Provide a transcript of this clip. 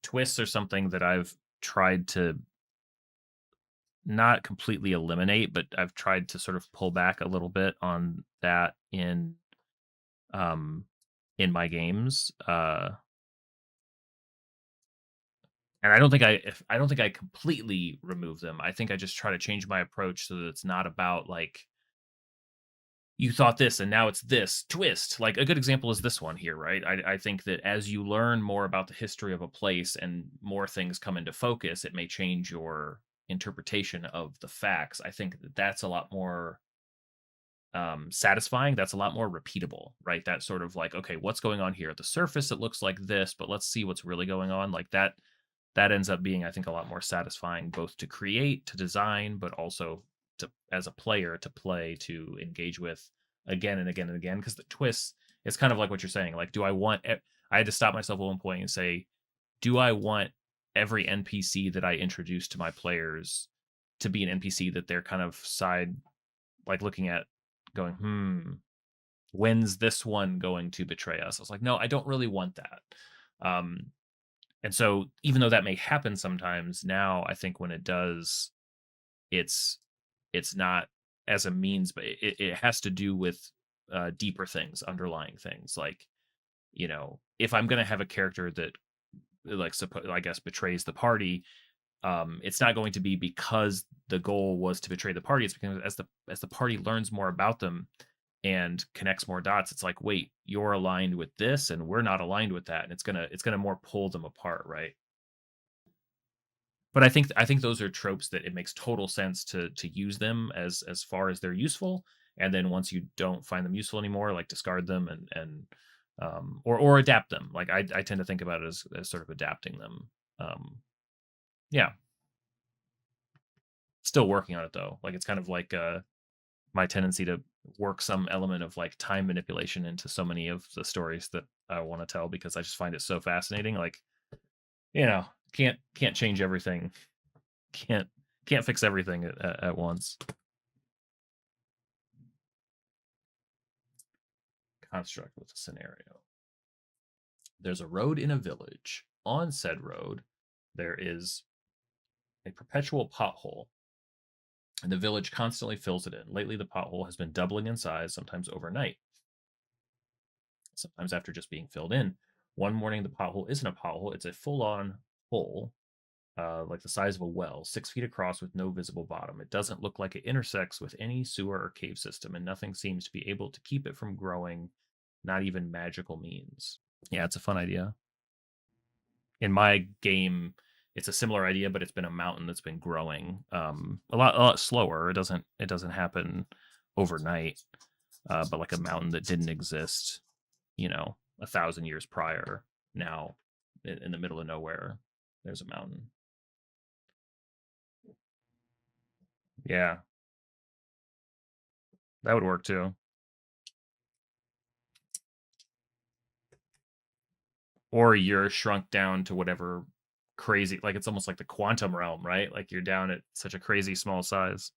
twists are something that I've tried to not completely eliminate, but I've tried to sort of pull back a little bit on that um in my games. And I don't think I completely remove them. I think I just try to change my approach so that it's not about like you thought this and now it's this twist. Like a good example is this one here, right? I think that as you learn more about the history of a place and more things come into focus, it may change your interpretation of the facts. I think that that's a lot more satisfying. That's a lot more repeatable, right? That sort of like, okay, what's going on here? At the surface, it looks like this, but let's see what's really going on. Like that ends up being, I think, a lot more satisfying both to create, to design, but also to as a player to play, to engage with again and again and again. Because the twists, it's kind of like what you're saying. Like, do I want? I had to stop myself at one point and say, do I want every NPC that I introduce to my players to be an NPC that they're kind of side like looking at, going, when's this one going to betray us? I was like, no, I don't really want that. Um, and so even though that may happen sometimes, now I think when it does, it's it's not as a means, but it has to do with deeper things, underlying things. Like, if I'm gonna have a character that like I guess betrays the party, it's not going to be because the goal was to betray the party. It's because as the party learns more about them and connects more dots, it's like, wait, you're aligned with this and we're not aligned with that, and it's gonna more pull them apart, right? But I think those are tropes that it makes total sense to use them as far as they're useful, and then once you don't find them useful anymore, like discard them or adapt them. Like I tend to think about it as sort of adapting them. Yeah, still working on it though. Like it's kind of like my tendency to work some element of like time manipulation into so many of the stories that I want to tell because I just find it so fascinating. Like, you know, can't change everything. Can't can't fix everything at once. Construct with a scenario. There's a road in a village. On said road, there is a perpetual pothole, and the village constantly fills it in. Lately, the pothole has been doubling in size, sometimes overnight, sometimes after just being filled in. One morning, the pothole isn't a pothole, it's a full on hole, like the size of a well, 6 feet across with no visible bottom. It doesn't look like it intersects with any sewer or cave system, and nothing seems to be able to keep it from growing, not even magical means. Yeah, it's a fun idea. In my game, it's a similar idea, but it's been a mountain that's been growing a lot slower. It doesn't happen overnight, but like a mountain that didn't exist, 1,000 years prior. Now, in the middle of nowhere, there's a mountain. Yeah, that would work too. Or you're shrunk down to whatever crazy, like it's almost like the quantum realm, right? Like you're down at such a crazy small size.